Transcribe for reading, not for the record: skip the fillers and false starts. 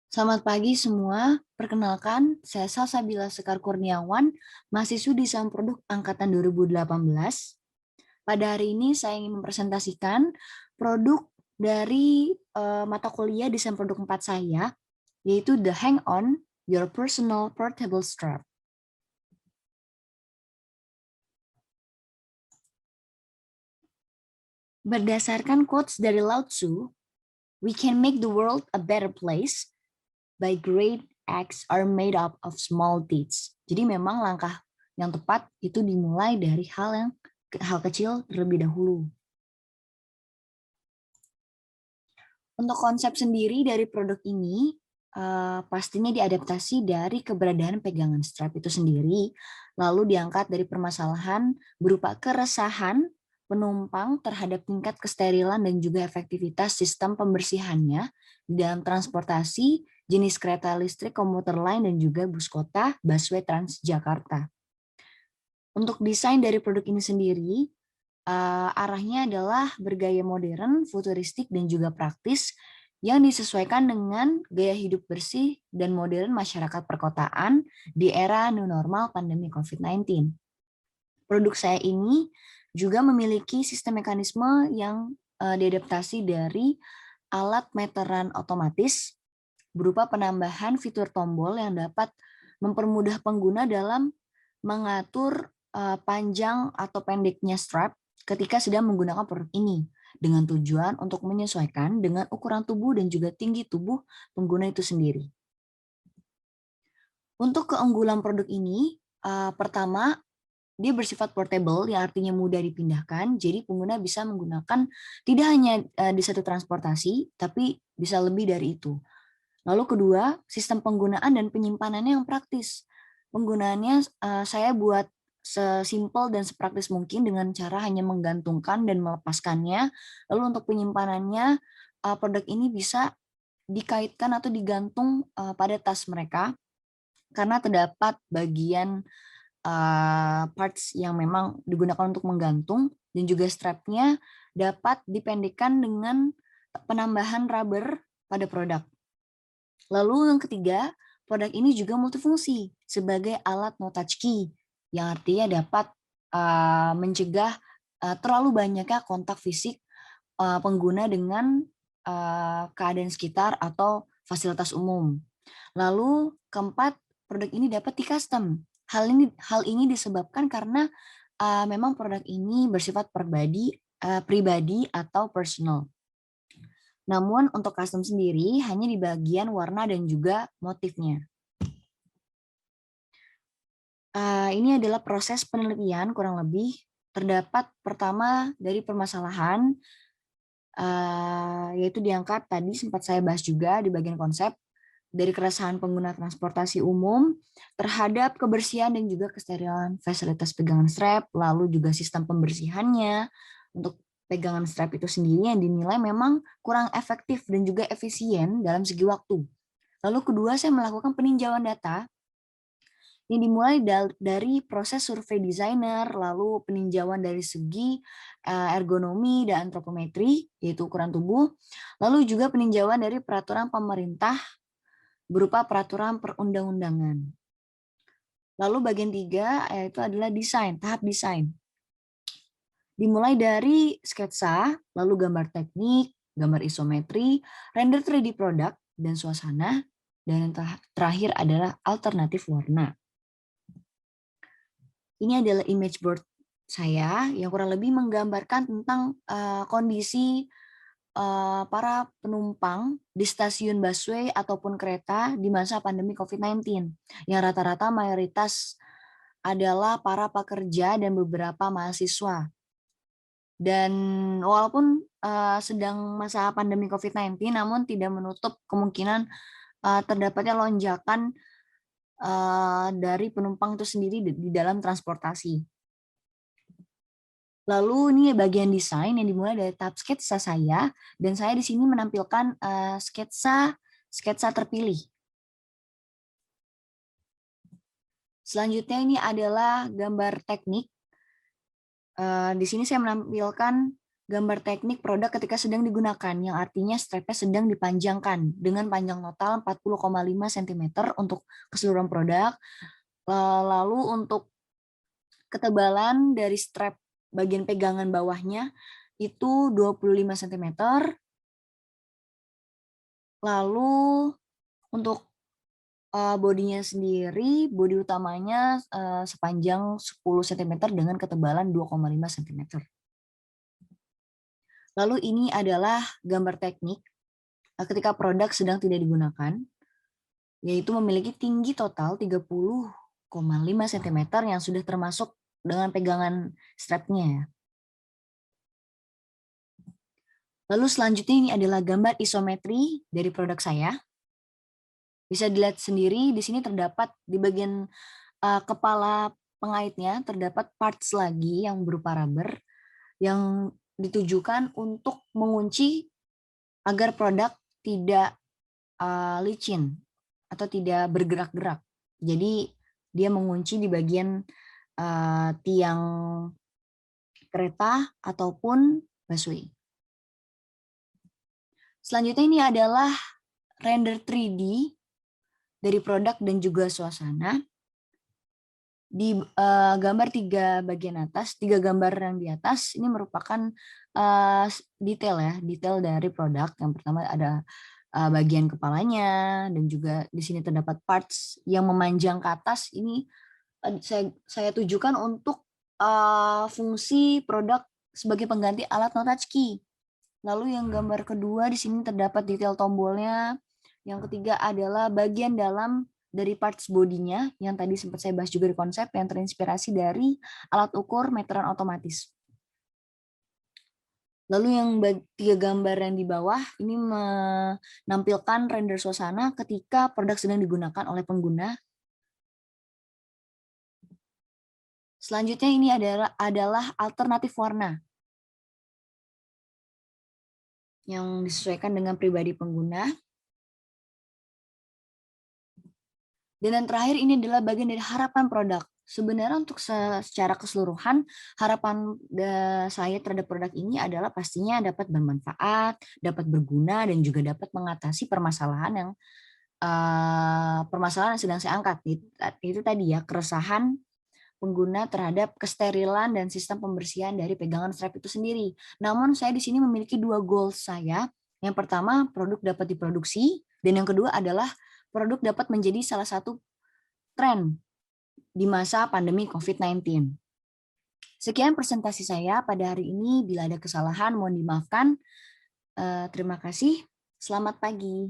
Selamat pagi semua, perkenalkan saya Salsabila Sekar Kurniawan, mahasiswi Desain Produk Angkatan 2018. Pada hari ini saya ingin mempresentasikan produk dari mata kuliah Desain Produk 4 saya, yaitu The Hang On, Your Personal Portable Strap. Berdasarkan quotes dari Lao Tzu, we can make the world a better place by great acts are made up of small deeds. Jadi memang langkah yang tepat itu dimulai dari hal kecil terlebih dahulu. Untuk konsep sendiri dari produk ini pastinya diadaptasi dari keberadaan pegangan strap itu sendiri, lalu diangkat dari permasalahan berupa keresahan penumpang terhadap tingkat kesterilan dan juga efektivitas sistem pembersihannya di dalam transportasi jenis kereta listrik, komuter lain, dan juga bus kota, busway Transjakarta. Untuk desain dari produk ini sendiri, arahnya adalah bergaya modern, futuristik, dan juga praktis yang disesuaikan dengan gaya hidup bersih dan modern masyarakat perkotaan di era new normal pandemi COVID-19. Produk saya ini juga memiliki sistem mekanisme yang diadaptasi dari alat meteran otomatis berupa penambahan fitur tombol yang dapat mempermudah pengguna dalam mengatur panjang atau pendeknya strap ketika sedang menggunakan produk ini dengan tujuan untuk menyesuaikan dengan ukuran tubuh dan juga tinggi tubuh pengguna itu sendiri. Untuk keunggulan produk ini, pertama, dia bersifat portable, yang artinya mudah dipindahkan, jadi pengguna bisa menggunakan tidak hanya di satu transportasi, tapi bisa lebih dari itu. Lalu kedua, sistem penggunaan dan penyimpanannya yang praktis. Penggunaannya saya buat sesimpel dan sepraktis mungkin dengan cara hanya menggantungkan dan melepaskannya. Lalu untuk penyimpanannya, produk ini bisa dikaitkan atau digantung pada tas mereka karena terdapat bagian parts yang memang digunakan untuk menggantung dan juga strapnya dapat dipendekkan dengan penambahan rubber pada produk. Lalu yang ketiga, produk ini juga multifungsi sebagai alat no touch key yang artinya dapat mencegah terlalu banyaknya kontak fisik pengguna dengan keadaan sekitar atau fasilitas umum. Lalu keempat, produk ini dapat di-custom. Hal ini disebabkan karena memang produk ini bersifat pribadi atau personal. Namun untuk custom sendiri hanya di bagian warna dan juga motifnya. Ini adalah proses penelitian kurang lebih. Terdapat pertama dari permasalahan, yaitu diangkat tadi sempat saya bahas juga di bagian konsep, dari keresahan pengguna transportasi umum terhadap kebersihan dan juga kesterilan fasilitas pegangan strap, lalu juga sistem pembersihannya untuk pegangan strap itu sendiri yang dinilai memang kurang efektif dan juga efisien dalam segi waktu. Lalu kedua, saya melakukan peninjauan data yang dimulai dari proses survei desainer, lalu peninjauan dari segi ergonomi dan antropometri, yaitu ukuran tubuh, lalu juga peninjauan dari peraturan pemerintah berupa peraturan perundang-undangan. Lalu bagian tiga yaitu adalah desain, tahap desain. Dimulai dari sketsa, lalu gambar teknik, gambar isometri, render 3D produk, dan suasana, dan yang terakhir adalah alternatif warna. Ini adalah image board saya yang kurang lebih menggambarkan tentang kondisi para penumpang di stasiun busway ataupun kereta di masa pandemi COVID-19, yang rata-rata mayoritas adalah para pekerja dan beberapa mahasiswa. Dan walaupun sedang masa pandemi COVID-19, namun tidak menutup kemungkinan terdapatnya lonjakan dari penumpang itu sendiri di dalam transportasi. Lalu ini bagian desain yang dimulai dari tahap sketsa saya, dan saya di sini menampilkan sketsa terpilih. Selanjutnya ini adalah gambar teknik. Di sini saya menampilkan gambar teknik produk ketika sedang digunakan, yang artinya strapnya sedang dipanjangkan dengan panjang total 40,5 cm untuk keseluruhan produk. Lalu untuk ketebalan dari strap bagian pegangan bawahnya itu 25 cm. Lalu untuk bodinya sendiri, bodi utamanya sepanjang 10 cm dengan ketebalan 2,5 cm. Lalu ini adalah gambar teknik ketika produk sedang tidak digunakan, yaitu memiliki tinggi total 30,5 cm yang sudah termasuk dengan pegangan strapnya ya. Lalu selanjutnya ini adalah gambar isometri dari produk saya. Bisa dilihat sendiri di sini terdapat di bagian kepala pengaitnya terdapat parts lagi yang berupa rubber yang ditujukan untuk mengunci agar produk tidak licin atau tidak bergerak-gerak. Jadi dia mengunci di bagian tiang kereta ataupun busway. Selanjutnya ini adalah render 3D dari produk dan juga suasana. Di gambar 3 bagian atas, 3 gambar yang di atas ini merupakan detail ya, detail dari produk. Yang pertama ada bagian kepalanya dan juga di sini terdapat parts yang memanjang ke atas. Ini saya tujukan untuk fungsi produk sebagai pengganti alat no touch key. Lalu yang gambar kedua di sini terdapat detail tombolnya. Yang ketiga adalah bagian dalam dari parts bodinya yang tadi sempat saya bahas juga di konsep yang terinspirasi dari alat ukur meteran otomatis. Lalu yang 3 gambar yang di bawah ini menampilkan render suasana ketika produk sedang digunakan oleh pengguna. Selanjutnya ini adalah alternatif warna yang disesuaikan dengan pribadi pengguna. Dan yang terakhir ini adalah bagian dari harapan produk. Sebenarnya untuk secara keseluruhan, harapan saya terhadap produk ini adalah pastinya dapat bermanfaat, dapat berguna, dan juga dapat mengatasi permasalahan yang sedang saya angkat. Itu tadi ya, keresahan pengguna terhadap kesterilan dan sistem pembersihan dari pegangan strap itu sendiri. Namun saya di sini memiliki 2 goals saya. Yang pertama, produk dapat diproduksi, dan yang kedua adalah produk dapat menjadi salah satu tren di masa pandemi COVID-19. Sekian presentasi saya pada hari ini. Bila ada kesalahan, mohon dimaafkan. Terima kasih. Selamat pagi.